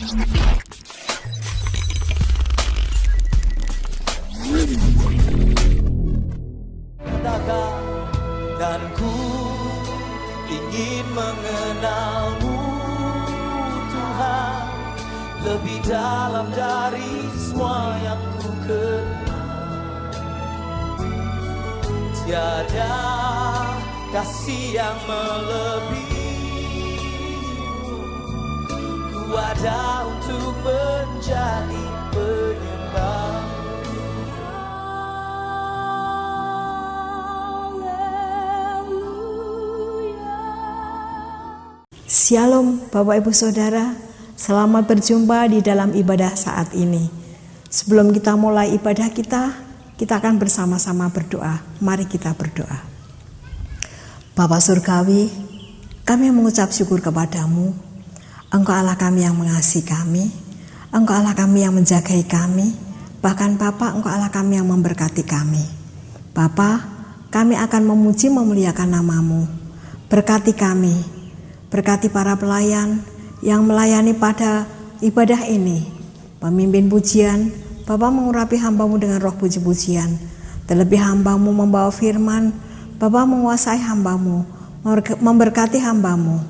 Dan ku ingin mengenalmu Tuhan, lebih dalam dari semua yang ku kenal. Tiada kasih yang melebihi, ku ada untuk menjadi penyembah. Shalom Bapak Ibu Saudara, selamat berjumpa di dalam ibadah saat ini. Sebelum kita mulai ibadah kita akan bersama-sama berdoa. Mari kita berdoa. Bapa Surgawi, kami mengucap syukur kepadamu. Engkau Allah kami yang mengasihi kami, Engkau Allah kami yang menjagai kami, bahkan Bapa, Engkau Allah kami yang memberkati kami. Bapa, kami akan memuji memuliakan namamu. Berkati kami, berkati para pelayan yang melayani pada ibadah ini. Pemimpin pujian, Bapa mengurapi hamba-Mu dengan roh puji-pujian. Terlebih hamba-Mu membawa firman, Bapa menguasai hamba-Mu, memberkati hamba-Mu.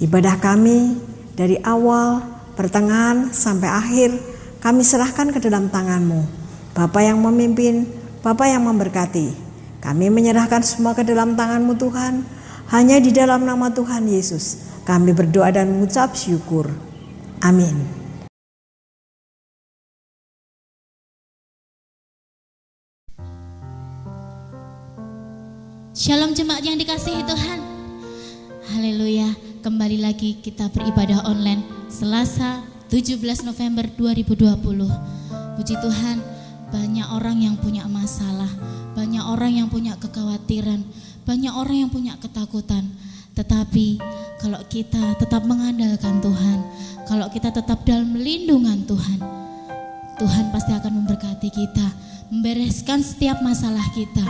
Ibadah kami dari awal, pertengahan, sampai akhir, kami serahkan ke dalam tangan-Mu. Bapa yang memimpin, Bapa yang memberkati. Kami menyerahkan semua ke dalam tangan-Mu Tuhan. Hanya di dalam nama Tuhan Yesus kami berdoa dan mengucap syukur. Amin. Shalom jemaat yang dikasihi Tuhan. Haleluya. Kembali lagi kita beribadah online Selasa 17 November 2020. Puji Tuhan, banyak orang yang punya masalah, banyak orang yang punya kekhawatiran, banyak orang yang punya ketakutan. Tetapi kalau kita tetap mengandalkan Tuhan, kalau kita tetap dalam lindungan Tuhan, Tuhan pasti akan memberkati kita, membereskan setiap masalah kita,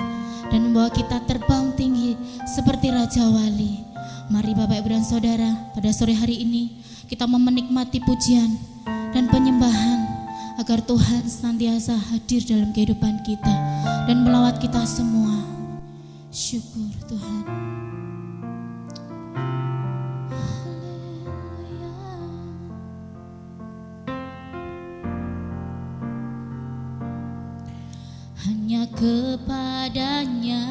dan membawa kita terbang tinggi seperti Raja Wali. Mari Bapak Ibu dan Saudara, pada sore hari ini kita menikmati pujian dan penyembahan agar Tuhan senantiasa hadir dalam kehidupan kita dan melawat kita semua. Syukur Tuhan. Haleluya. Hanya kepadanya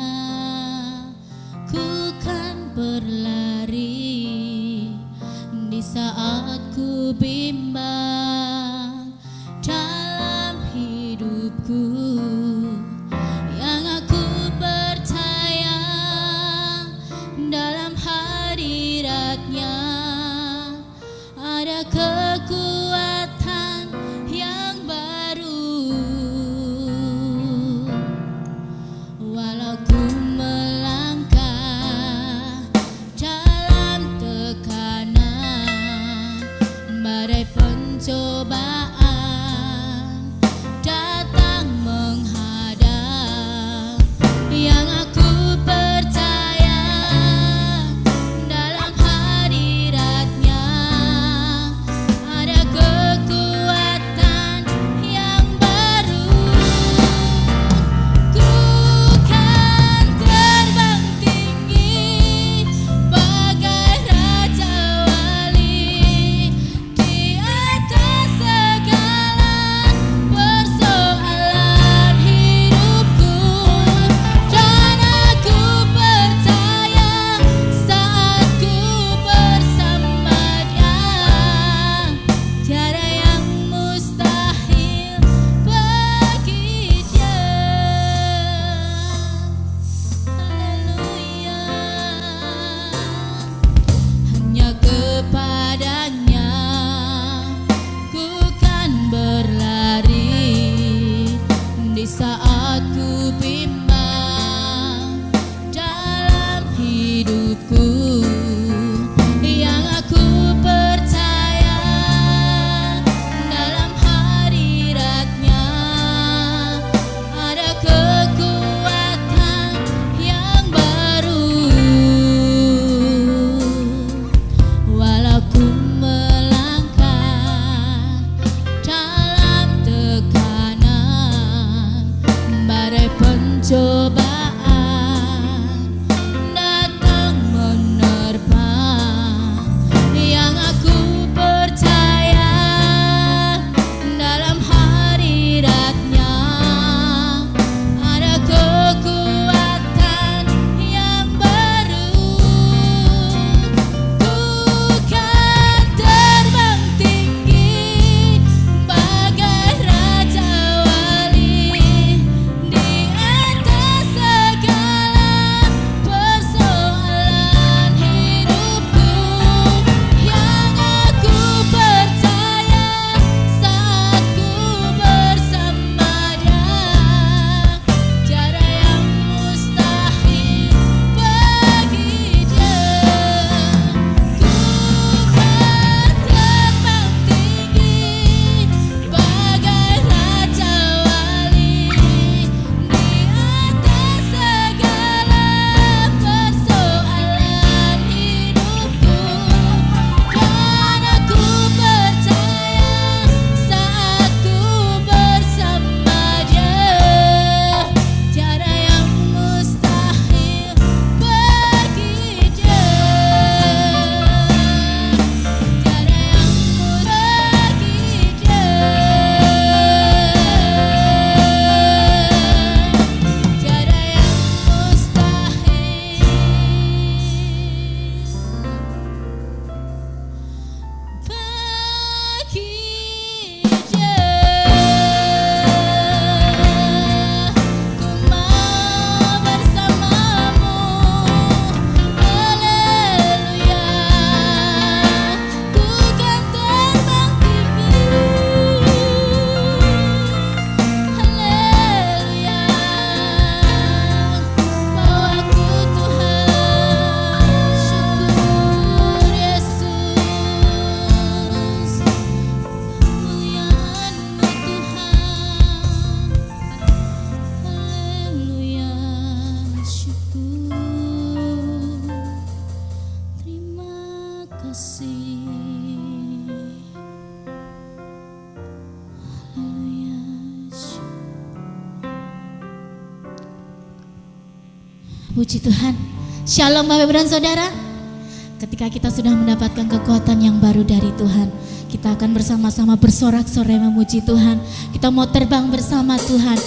ku kan berlari di saat ku bimbang dalam hidupku. Dalam hadiratnya ada kekuatan yang baru. Walau ku melangkah dalam tekanan, badai pencobaan datang menghadang, yang aku percaya segala Puji Tuhan. Shalom Bapak Ibu dan Saudara. Ketika kita sudah mendapatkan kekuatan yang baru dari Tuhan, kita akan bersama-sama bersorak-sorai memuji Tuhan. Kita mau terbang bersama Tuhan.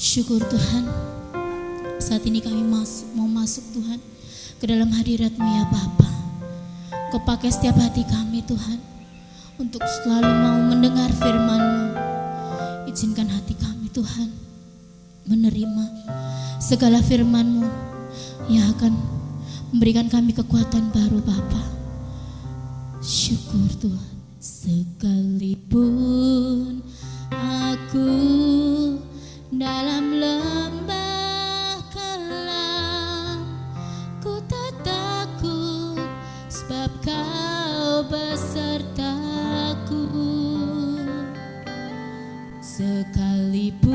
Syukur Tuhan, saat ini kami mau masuk Tuhan ke dalam hadirat-Mu ya Bapa. Kau pakai setiap hati kami Tuhan untuk selalu mau mendengar firman-Mu. Izinkan hati kami Tuhan menerima segala firman-Mu yang akan memberikan kami kekuatan baru Bapa. Syukur Tuhan. Sekalipun aku dalam lembah kelam, ku tak takut sebab Kau besertaku. Sekalipun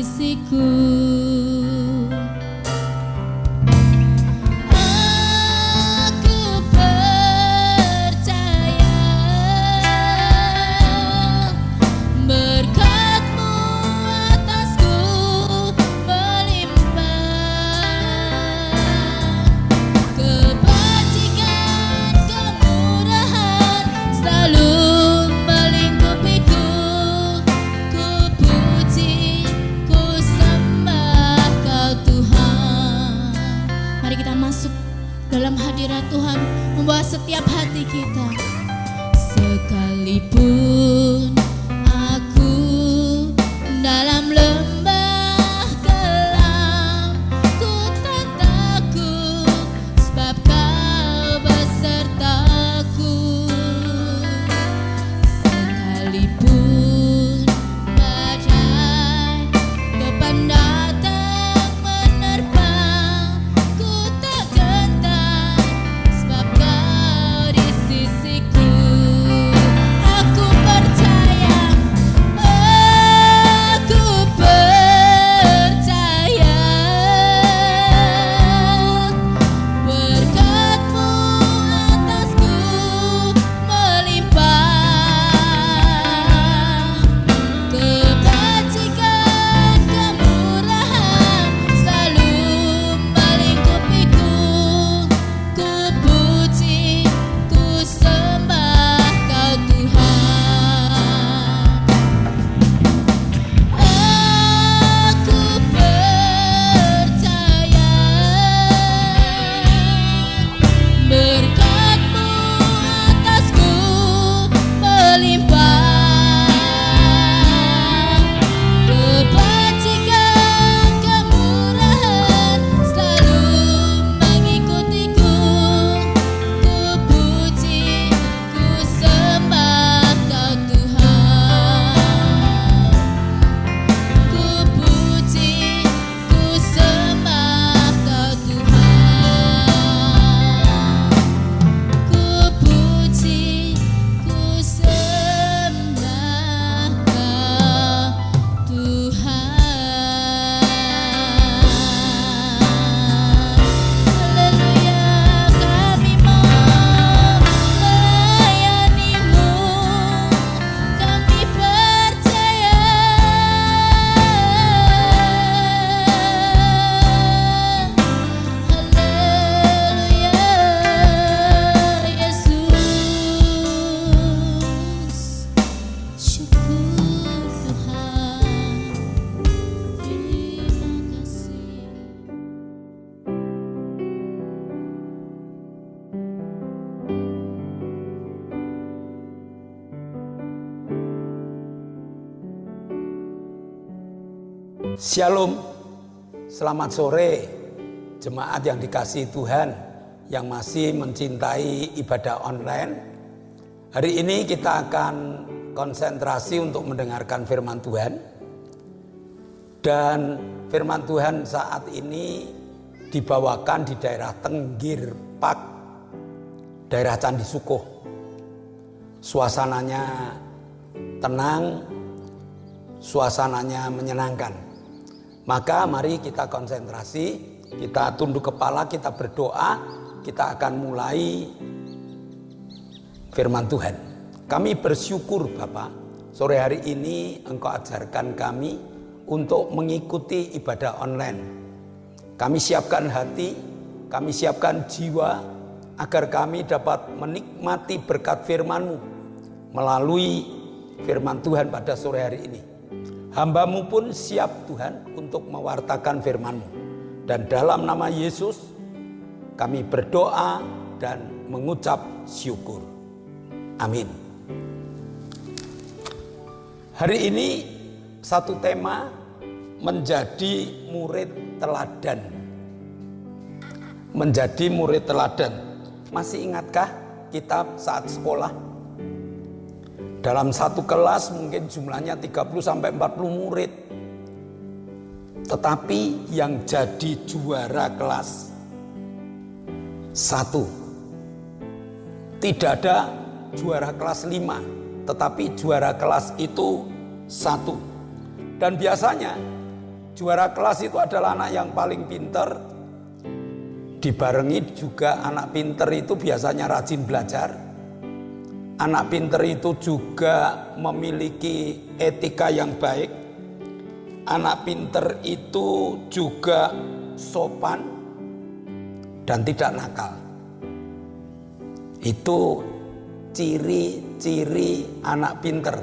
sisiku. Aku percaya berkat-Mu atasku melimpah, kebajikan, kemurahan selalu melingkupiku. Ku puji, ku sembah Kau Tuhan. Mari kita masuk dalam hadirat Tuhan, membawa setiap hati kita. Sekalipun aku dalam lembah gelap, ku tak takut, sebab Kau besertaku. Sekalipun badai depan datang menerpa, ku tak gentar, sebab Kau di sisiku. Aku percaya, aku percaya berkat-Mu atasku melimpah, kebajikan, kemurahan selalu melingkupiku. Ku puji, ku sembah Kau Tuhan. Aku percaya berkat-Mu atasku melimpah, kebajikan, kemurahan selalu mengikutiku. Ku puji, ku sembah Kau Tuhan. Ku puji, ku sembah Kau Tuhan. Ku puji, ku sembah Kau Tuhan. Haleluya, kami melayani-Mu, kami percaya. Haleluya, Yesus. Syukur Tuhan, terima kasih. Shalom, selamat sore jemaat yang dikasihi Tuhan yang masih mencintai ibadah online. Hari ini kita akan konsentrasi untuk mendengarkan firman Tuhan. Dan firman Tuhan saat ini dibawakan di daerah Tenggir Pak, daerah Candi Sukoh. Suasananya tenang, suasananya menyenangkan. Maka mari kita konsentrasi, kita tunduk kepala, kita berdoa, kita akan mulai firman Tuhan. Kami bersyukur Bapa, sore hari ini Engkau ajarkan kami untuk mengikuti ibadah online. Kami siapkan hati, kami siapkan jiwa, agar kami dapat menikmati berkat firman-Mu melalui firman Tuhan pada sore hari ini. Hamba-Mu pun siap Tuhan untuk mewartakan firman-Mu. Dan dalam nama Yesus kami berdoa dan mengucap syukur. Amin. Hari ini satu tema, menjadi murid teladan. Menjadi murid teladan. Masih ingatkah kita saat sekolah? Dalam satu kelas mungkin jumlahnya 30-40 murid. Tetapi yang jadi juara kelas satu. Tidak ada juara kelas 5, tetapi juara kelas itu satu. Dan biasanya Juara kelas itu adalah anak yang paling pinter, dibarengi juga anak pinter itu biasanya rajin belajar. Anak pinter itu juga memiliki etika yang baik. Anak pinter itu juga sopan dan tidak nakal. Itu ciri-ciri anak pinter,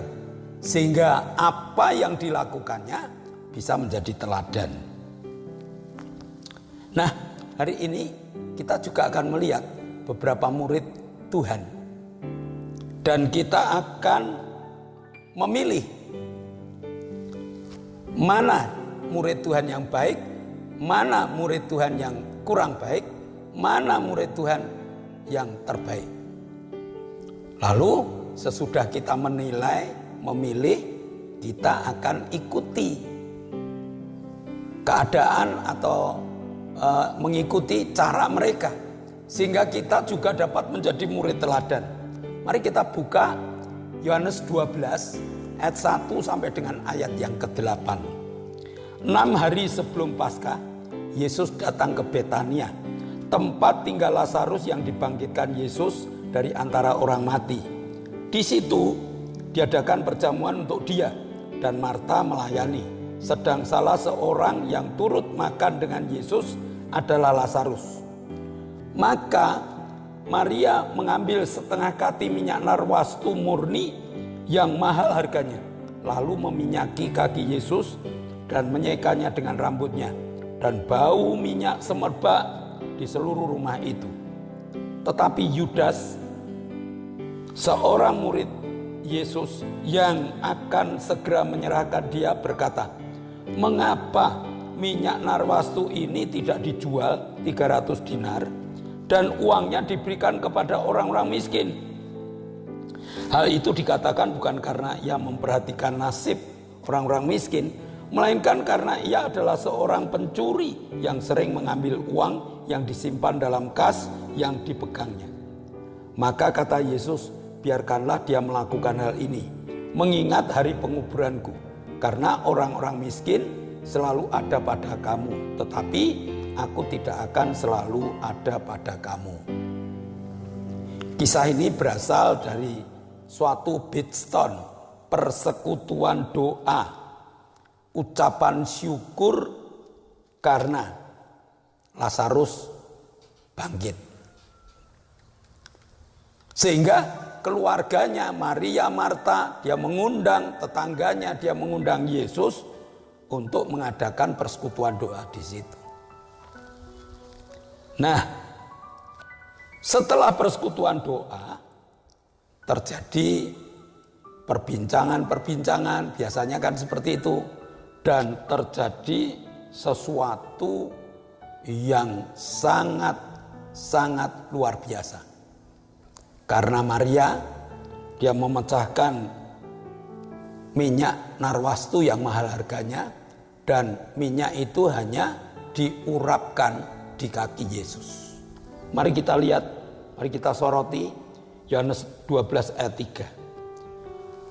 sehingga apa yang dilakukannya bisa menjadi teladan. Nah, hari ini kita juga akan melihat beberapa murid Tuhan, dan kita akan memilih mana murid Tuhan yang baik, mana murid Tuhan yang kurang baik, mana murid Tuhan yang terbaik. Lalu sesudah kita menilai, memilih, kita akan ikuti keadaan atau mengikuti cara mereka, sehingga kita juga dapat menjadi murid teladan. Mari kita buka Yohanes 12 ayat 1 sampai dengan ayat yang ke-8. 6 hari sebelum Paskah, Yesus datang ke Betania, tempat tinggal Lazarus yang dibangkitkan Yesus dari antara orang mati. Di situ diadakan perjamuan untuk dia, dan Marta melayani. Sedang salah seorang yang turut makan dengan Yesus adalah Lazarus. Maka Maria mengambil setengah kati minyak narwastu murni yang mahal harganya, lalu meminyaki kaki Yesus dan menyekanya dengan rambutnya, dan bau minyak semerbak di seluruh rumah itu. Tetapi Yudas, seorang murid Yesus yang akan segera menyerahkan dia, berkata, "Mengapa minyak narwastu ini tidak dijual 300 dinar dan uangnya diberikan kepada orang-orang miskin?" Hal itu dikatakan bukan karena ia memperhatikan nasib orang-orang miskin, melainkan karena ia adalah seorang pencuri yang sering mengambil uang yang disimpan dalam kas yang dipegangnya. Maka kata Yesus, "Biarkanlah dia melakukan hal ini, mengingat hari penguburanku. Karena orang-orang miskin selalu ada pada kamu, tetapi aku tidak akan selalu ada pada kamu." Kisah ini berasal dari suatu beatstone, persekutuan doa, ucapan syukur karena Lazarus bangkit. Sehingga keluarganya, Maria, Marta, dia mengundang tetangganya, dia mengundang Yesus untuk mengadakan persekutuan doa di situ. Nah, setelah persekutuan doa terjadi perbincangan-perbincangan, biasanya kan seperti itu, dan terjadi sesuatu yang sangat luar biasa. Karena Maria, dia memecahkan minyak narwastu yang mahal harganya, dan minyak itu hanya diurapkan di kaki Yesus. Mari kita lihat, mari kita soroti Yohanes 12 ayat 3.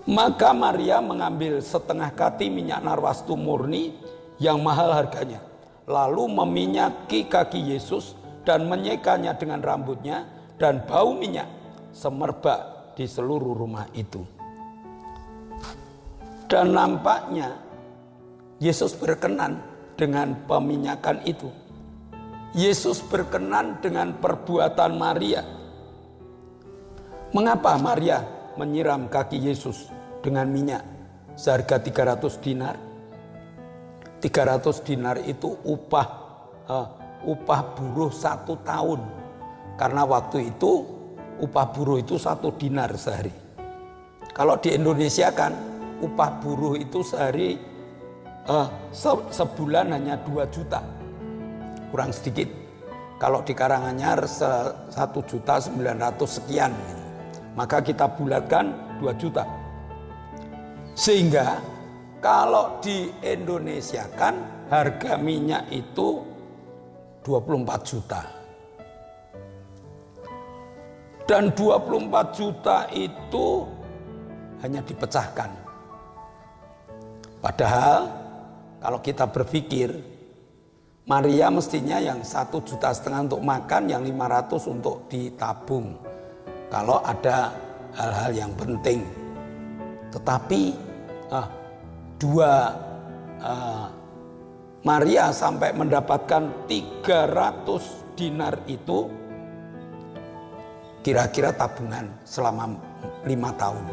Maka Maria mengambil setengah kati minyak narwastu murni yang mahal harganya, lalu meminyaki kaki Yesus dan menyekanya dengan rambutnya, dan bau minyak semerbak di seluruh rumah itu. Dan nampaknya Yesus berkenan dengan peminyakan itu. Yesus berkenan dengan perbuatan Maria. Mengapa Maria menyiram kaki Yesus dengan minyak seharga 300 dinar? 300 dinar itu upah buruh 1 tahun. Karena waktu itu upah buruh itu 1 dinar sehari. Kalau di Indonesia kan upah buruh itu sehari sebulan hanya 2 juta, kurang sedikit. Kalau di Karanganyar 1.900.000 sekian gitu. Maka kita bulatkan 2 juta. Sehingga kalau di Indonesia kan harga minyak itu 24 juta. Dan 24 juta itu hanya dipecahkan. Padahal Kalau kita berpikir, Maria mestinya yang 1,5 juta untuk makan, yang 500 untuk ditabung. Kalau ada hal-hal yang penting. Tetapi Maria sampai mendapatkan 300 dinar itu kira-kira tabungan selama 5 tahun.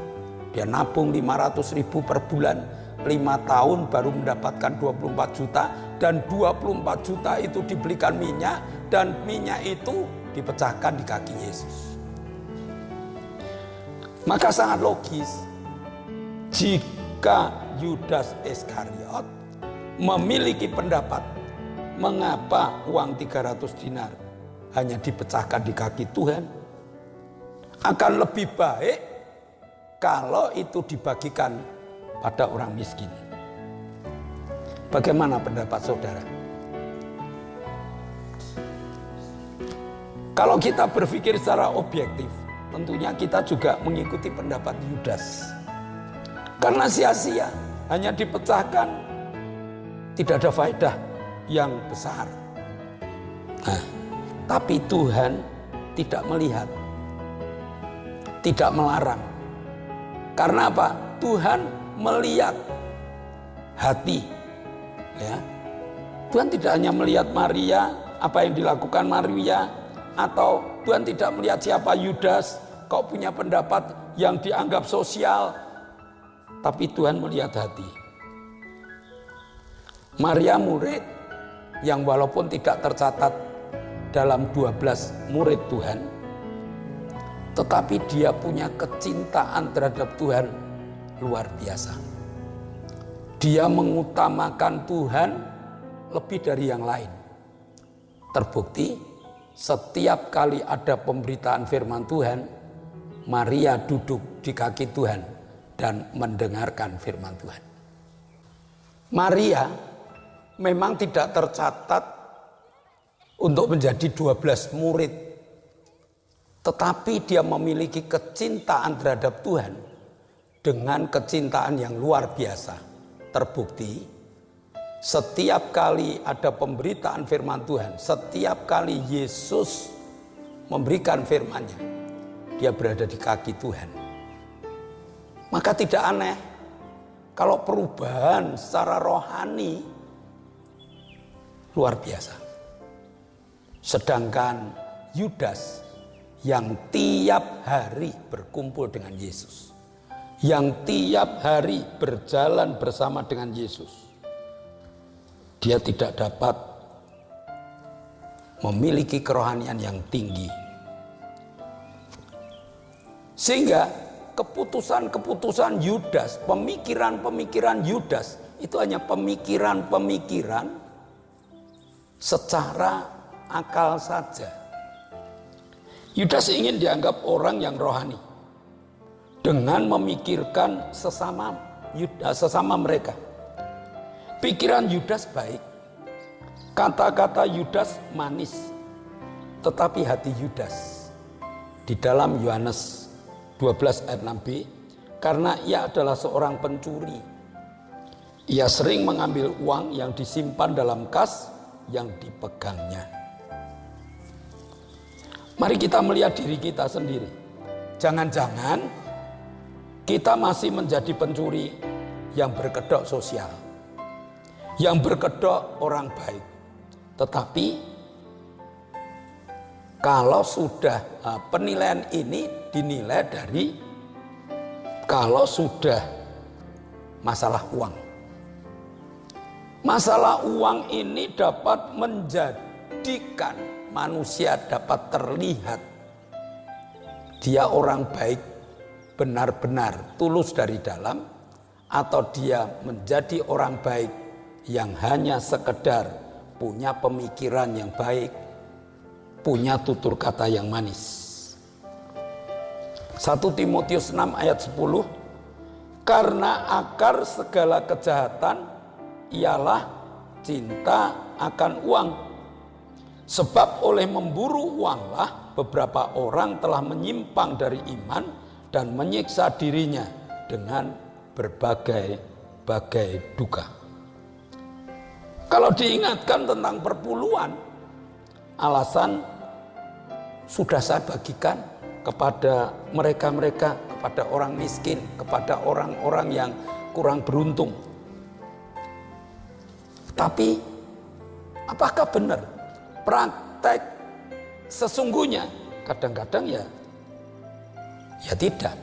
Dia nabung 500.000 per bulan, 5 tahun baru mendapatkan 24 juta, dan 24 juta itu dibelikan minyak, dan minyak itu dipecahkan di kaki Yesus. Maka sangat logis jika Yudas Iskariot memiliki pendapat mengapa uang 300 dinar hanya dipecahkan di kaki Tuhan, akan lebih baik kalau itu dibagikan pada orang miskin. Bagaimana pendapat saudara? Kalau kita berpikir secara objektif, tentunya kita juga mengikuti pendapat Yudas. Karena sia-sia, hanya dipecahkan, tidak ada faedah yang besar. Nah, tapi Tuhan tidak melihat, tidak melarang. Karena apa? Tuhan melihat hati. Ya. Tuhan tidak hanya melihat Maria, apa yang dilakukan Maria, atau Tuhan tidak melihat siapa Yudas, kok punya pendapat yang dianggap sosial, tapi Tuhan melihat hati. Maria murid yang walaupun tidak tercatat dalam 12 murid Tuhan, tetapi dia punya kecintaan terhadap Tuhan luar biasa. Dia mengutamakan Tuhan lebih dari yang lain. Terbukti setiap kali ada pemberitaan firman Tuhan, Maria duduk di kaki Tuhan dan mendengarkan firman Tuhan. Maria memang tidak tercatat untuk menjadi 12 murid, tetapi dia memiliki kecintaan terhadap Tuhan dengan kecintaan yang luar biasa. Terbukti setiap kali ada pemberitaan firman Tuhan, setiap kali Yesus memberikan firman-Nya, dia berada di kaki Tuhan. Maka tidak aneh kalau perubahan secara rohani luar biasa. Sedangkan Yudas yang tiap hari berkumpul dengan Yesus, yang tiap hari berjalan bersama dengan Yesus, dia tidak dapat memiliki kerohanian yang tinggi. Sehingga keputusan-keputusan Yudas, pemikiran-pemikiran Yudas itu hanya pemikiran-pemikiran secara akal saja. Yudas ingin dianggap orang yang rohani dengan memikirkan sesama mereka. Pikiran Yudas baik, kata-kata Yudas manis, tetapi hati Yudas di dalam Yohanes 12 ayat 6b, karena ia adalah seorang pencuri, ia sering mengambil uang yang disimpan dalam kas yang dipegangnya. Mari kita melihat diri kita sendiri. Jangan-jangan kita masih menjadi pencuri yang berkedok sosial, yang berkedok orang baik. Tetapi kalau sudah penilaian ini dinilai dari kalau sudah masalah uang. Masalah uang ini dapat menjadikan manusia dapat terlihat dia orang baik, benar-benar tulus dari dalam, atau dia menjadi orang baik yang hanya sekedar punya pemikiran yang baik, punya tutur kata yang manis. 1 Timotius 6 ayat 10, karena akar segala kejahatan ialah cinta akan uang. Sebab oleh memburu uanglah beberapa orang telah menyimpang dari iman dan menyiksa dirinya dengan berbagai duka. Kalau diingatkan tentang perpuluhan, alasan sudah saya bagikan kepada mereka-mereka, kepada orang miskin, kepada orang-orang yang kurang beruntung. Tapi apakah benar praktek sesungguhnya? Kadang-kadang ya tidak.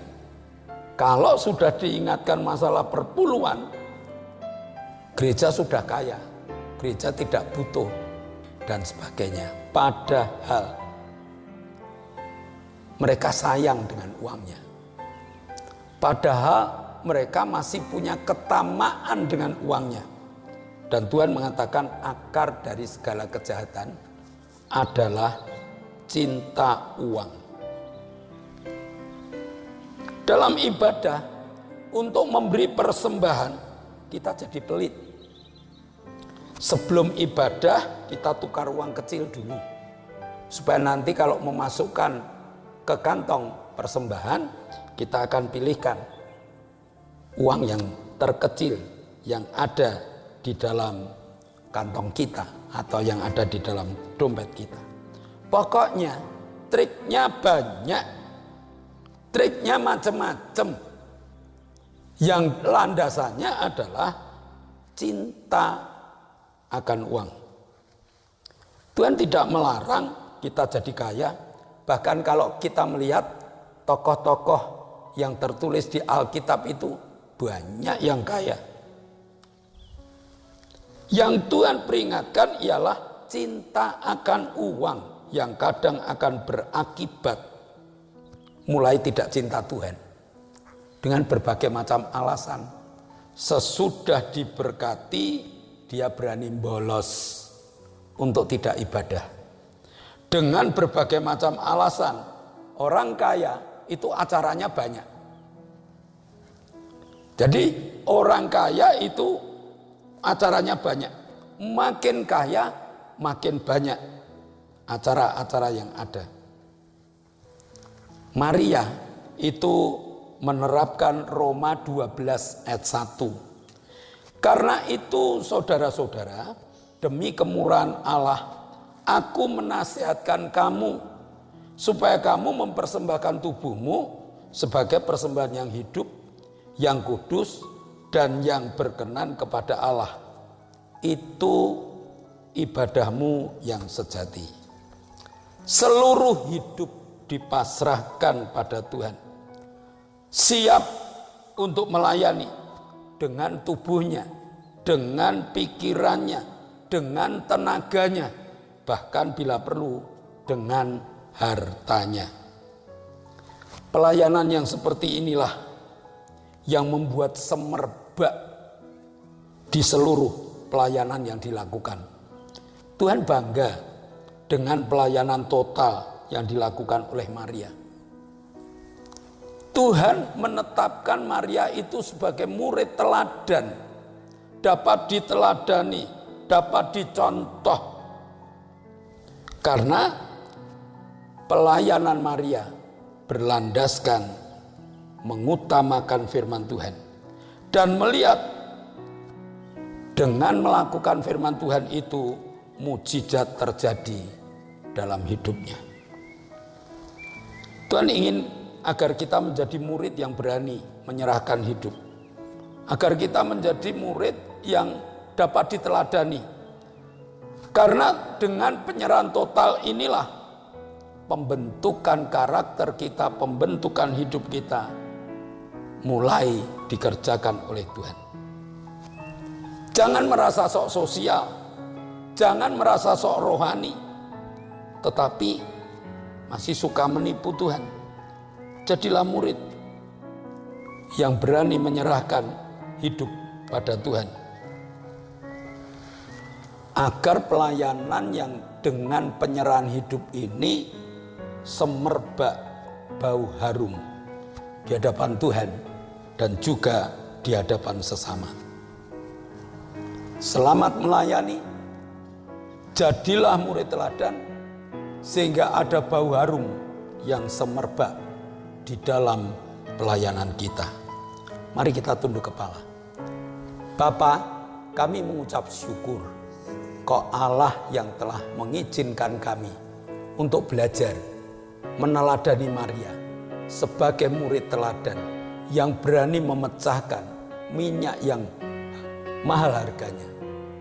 Kalau sudah diingatkan masalah perpuluhan, gereja sudah kaya, gereja tidak butuh dan sebagainya. Padahal mereka sayang dengan uangnya. Padahal mereka masih punya ketamaan dengan uangnya. Dan Tuhan mengatakan akar dari segala kejahatan adalah cinta uang. Dalam ibadah, untuk memberi persembahan, kita jadi pelit. Sebelum ibadah, kita tukar uang kecil dulu. Supaya nanti kalau memasukkan ke kantong persembahan, kita akan pilihkan uang yang terkecil yang ada di dalam kantong kita atau yang ada di dalam dompet kita. Pokoknya triknya banyak, triknya macam-macam. Yang landasannya adalah cinta akan uang. Tuhan tidak melarang kita jadi kaya. Bahkan kalau kita melihat tokoh-tokoh yang tertulis di Alkitab itu banyak yang kaya. Yang Tuhan peringatkan ialah cinta akan uang yang kadang akan berakibat mulai tidak cinta Tuhan. Dengan berbagai macam alasan. Sesudah diberkati, dia berani bolos untuk tidak ibadah. Dengan berbagai macam alasan, orang kaya itu acaranya banyak. Jadi orang kaya itu acaranya banyak. Makin kaya, makin banyak acara-acara yang ada. Maria itu menerapkan Roma 12 ayat 1. Karena itu saudara-saudara, demi kemurahan Allah, aku menasihatkan kamu supaya kamu mempersembahkan tubuhmu sebagai persembahan yang hidup, yang kudus, dan yang berkenan kepada Allah. Itu ibadahmu yang sejati. Seluruh hidup dipasrahkan pada Tuhan. Siap untuk melayani dengan tubuhnya, dengan pikirannya, dengan tenaganya, bahkan bila perlu dengan hartanya. Pelayanan yang seperti inilah yang membuat semerbak di seluruh pelayanan yang dilakukan. Tuhan bangga dengan pelayanan total yang dilakukan oleh Maria. Tuhan menetapkan Maria itu sebagai murid teladan, dapat diteladani, dapat dicontoh. Karena pelayanan Maria berlandaskan mengutamakan firman Tuhan dan melihat dengan melakukan firman Tuhan itu mukjizat terjadi dalam hidupnya. Tuhan ingin agar kita menjadi murid yang berani menyerahkan hidup, agar kita menjadi murid yang dapat diteladani. Karena dengan penyerahan total inilah pembentukan karakter kita, pembentukan hidup kita mulai dikerjakan oleh Tuhan. Jangan merasa sok sosial, jangan merasa sok rohani, tetapi masih suka menipu Tuhan. Jadilah murid yang berani menyerahkan hidup pada Tuhan. Agar pelayanan yang dengan penyerahan hidup ini semerbak bau harum di hadapan Tuhan dan juga di hadapan sesama. Selamat melayani, jadilah murid teladan sehingga ada bau harum yang semerbak di dalam pelayanan kita. Mari kita tunduk kepala. Bapa, kami mengucap syukur Engkau Allah yang telah mengizinkan kami untuk belajar meneladani Maria sebagai murid teladan yang berani memecahkan minyak yang mahal harganya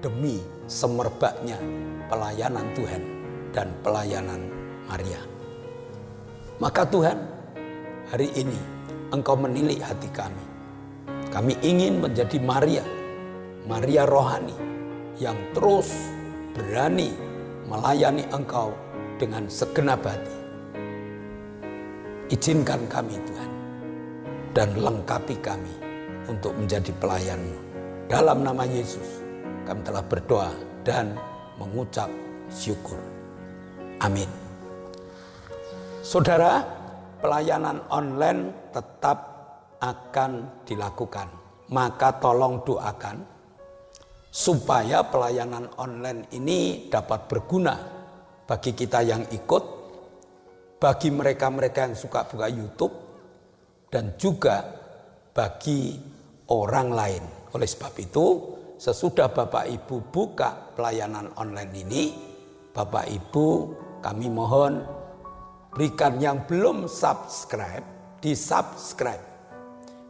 demi semerbaknya pelayanan Tuhan dan pelayanan Maria. Maka Tuhan, hari ini Engkau menilik hati kami. Kami ingin menjadi Maria rohani yang terus berani melayani Engkau dengan segenap hati. Izinkan kami Tuhan, dan lengkapi kami untuk menjadi pelayan-Mu. Dalam nama Yesus kami telah berdoa dan mengucap syukur. Amin. Saudara, pelayanan online tetap akan dilakukan. Maka tolong doakan supaya pelayanan online ini dapat berguna bagi kita yang ikut, bagi mereka-mereka yang suka buka YouTube, dan juga bagi orang lain. Oleh sebab itu, sesudah Bapak Ibu buka pelayanan online ini, Bapak Ibu kami mohon berikan yang belum subscribe, di-subscribe.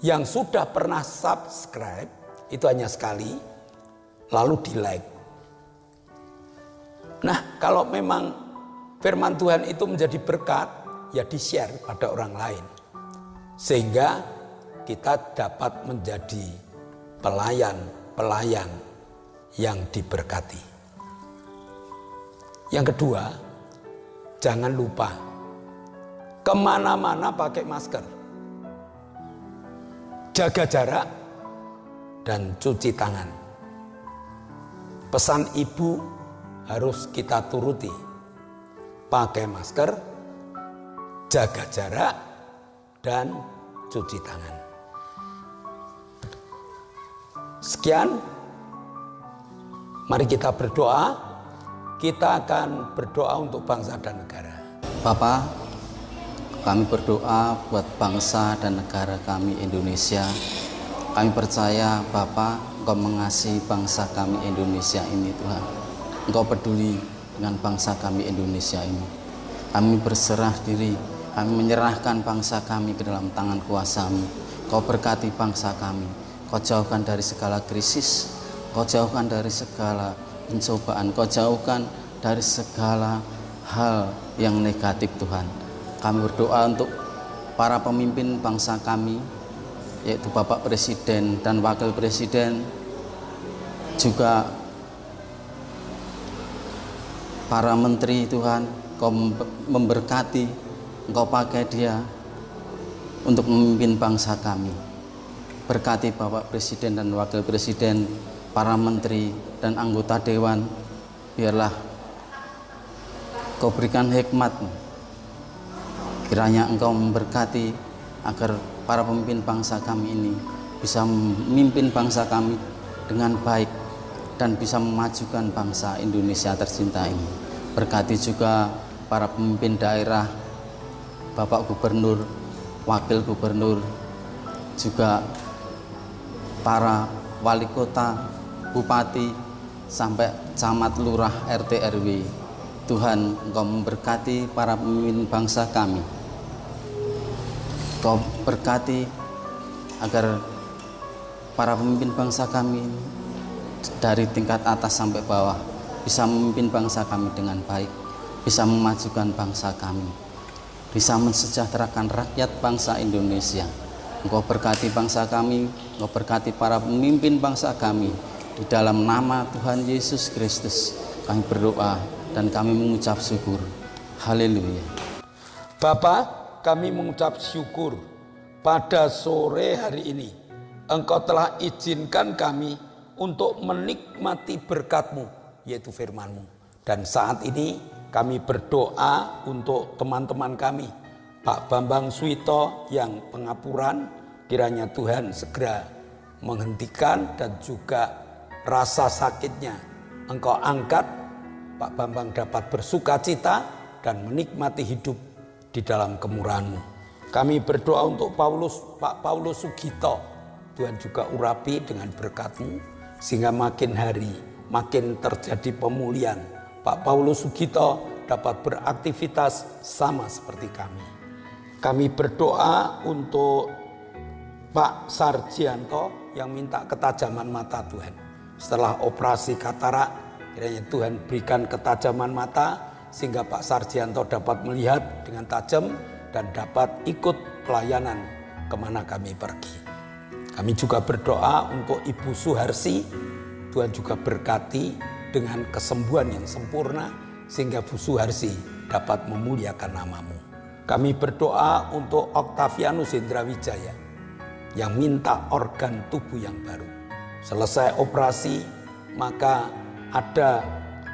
Yang sudah pernah subscribe, itu hanya sekali, lalu di-like. Nah, kalau memang firman Tuhan itu menjadi berkat, ya di-share pada orang lain. Sehingga kita dapat menjadi pelayan-pelayan yang diberkati. Yang kedua, jangan lupa kemana-mana pakai masker, jaga jarak, dan cuci tangan. Pesan ibu harus kita turuti. Pakai masker, jaga jarak, dan cuci tangan. Sekian, mari kita berdoa. Kita akan berdoa untuk bangsa dan negara. Bapak, kami berdoa buat bangsa dan negara kami Indonesia. Kami percaya Bapak, Engkau mengasihi bangsa kami Indonesia ini Tuhan. Engkau peduli dengan bangsa kami Indonesia ini. Kami berserah diri, kami menyerahkan bangsa kami ke dalam tangan kuasa-Mu. Kau berkati bangsa kami, Kau jauhkan dari segala krisis, Kau jauhkan dari segala pencobaan, Kau jauhkan dari segala hal yang negatif Tuhan. Kami berdoa untuk para pemimpin bangsa kami, yaitu Bapak Presiden dan Wakil Presiden, juga para menteri Tuhan. Kau memberkati, Engkau pakai dia untuk memimpin bangsa kami. Berkati Bapak Presiden dan Wakil Presiden, para menteri dan anggota dewan, biarlah Kau berikan hikmat-Mu. Kiranya Engkau memberkati agar para pemimpin bangsa kami ini bisa memimpin bangsa kami dengan baik dan bisa memajukan bangsa Indonesia tercinta ini. Berkati juga para pemimpin daerah, Bapak Gubernur, Wakil Gubernur, juga para wali kota, bupati, sampai camat, lurah, RT, RW. Tuhan, Engkau memberkati para pemimpin bangsa kami. Kau berkati agar para pemimpin bangsa kami dari tingkat atas sampai bawah bisa memimpin bangsa kami dengan baik, bisa memajukan bangsa kami, bisa mensejahterakan rakyat bangsa Indonesia. Engkau berkati bangsa kami, Engkau berkati para pemimpin bangsa kami. Di dalam nama Tuhan Yesus Kristus kami berdoa dan kami mengucap syukur. Haleluya. Bapa, kami mengucap syukur pada sore hari ini. Engkau telah izinkan kami untuk menikmati berkat-Mu, yaitu firman-Mu. Dan saat ini kami berdoa untuk teman-teman kami, Pak Bambang Suito yang pengapuran, kiranya Tuhan segera menghentikan dan juga rasa sakitnya Engkau angkat. Pak Bambang dapat bersuka cita dan menikmati hidup di dalam kemurahan-Mu. Kami berdoa untuk Pak Paulus Sugito. Tuhan juga urapi dengan berkat-Mu, sehingga makin hari makin terjadi pemulihan. Pak Paulus Sugito dapat beraktivitas sama seperti kami. Kami berdoa untuk Pak Sarjianto yang minta ketajaman mata Tuhan. Setelah operasi katarak, kiranya Tuhan berikan ketajaman mata sehingga Pak Sarjianto dapat melihat dengan tajam dan dapat ikut pelayanan kemana kami pergi. Kami juga berdoa untuk Ibu Suharsi, Tuhan juga berkati dengan kesembuhan yang sempurna sehingga Bu Suharsi dapat memuliakan nama-Mu. Kami berdoa untuk Oktavianus Indrawijaya yang minta organ tubuh yang baru. Selesai operasi, maka ada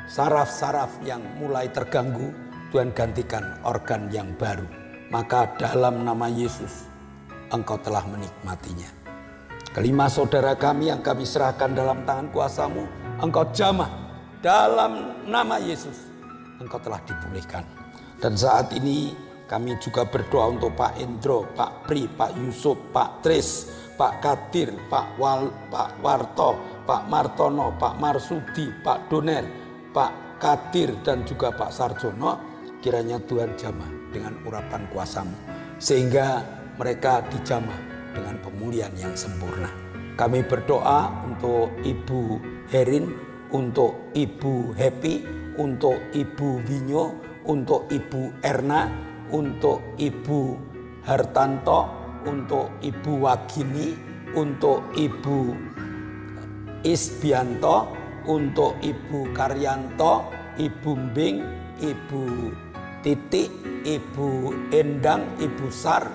saraf-saraf yang mulai terganggu, Tuhan gantikan organ yang baru. Maka dalam nama Yesus, Engkau telah menikmatinya. Kelima saudara kami yang kami serahkan dalam tangan kuasa-Mu, Engkau jamah. Dalam nama Yesus, Engkau telah dipulihkan. Dan saat ini kami juga berdoa untuk Pak Endro, Pak Pri, Pak Yusuf, Pak Tris, Pak Kadir, Pak Warto, Pak Martono, Pak Marsudi, Pak Doner, Pak Kadir, dan juga Pak Sarjono. Kiranya Tuhan jamah dengan urapan kuasa-Mu, sehingga mereka dijamah dengan pemulihan yang sempurna. Kami berdoa untuk Ibu Herin, untuk Ibu Happy, untuk Ibu Winyo, untuk Ibu Erna, untuk Ibu Hartanto, untuk Ibu Wagini, untuk Ibu Isbianto, untuk Ibu Karyanto, Ibu Mbing, Ibu Titik, Ibu Endang, Ibu Sar,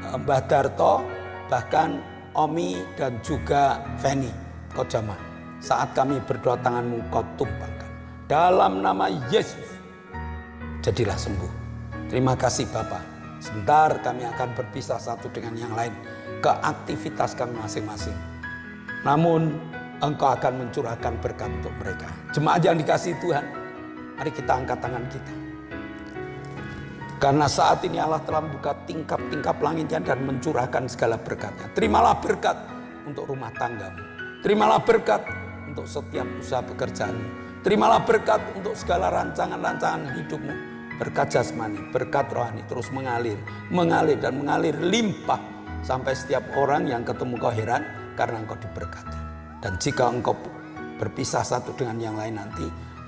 Mbah Darto, bahkan Omi dan juga Feni. Kau jamah. Saat kami berdoa, tangan-Mu Kau tumpangkan. Dalam nama Yesus, jadilah sembuh. Terima kasih Bapa. Sebentar kami akan berpisah satu dengan yang lain ke aktivitas kami masing-masing. Namun Engkau akan mencurahkan berkat untuk mereka. Jemaat yang dikasihi Tuhan, mari kita angkat tangan kita. Karena saat ini Allah telah membuka tingkap-tingkap langitnya dan mencurahkan segala berkatnya. Terimalah berkat untuk rumah tanggamu. Terimalah berkat untuk setiap usaha pekerjaanmu. Terimalah berkat untuk segala rancangan-rancangan hidupmu. Berkat jasmani, berkat rohani terus mengalir dan mengalir limpah. Sampai setiap orang yang ketemu kau heran karena engkau diberkati. Dan jika engkau berpisah satu dengan yang lain nanti,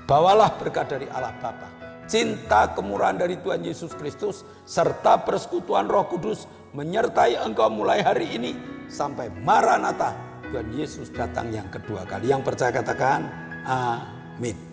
bawalah berkat dari Allah Bapa, cinta kemurahan dari Tuhan Yesus Kristus, serta persekutuan Roh Kudus menyertai engkau mulai hari ini sampai Maranatha, Tuhan Yesus datang yang kedua kali. Yang percaya katakan amin.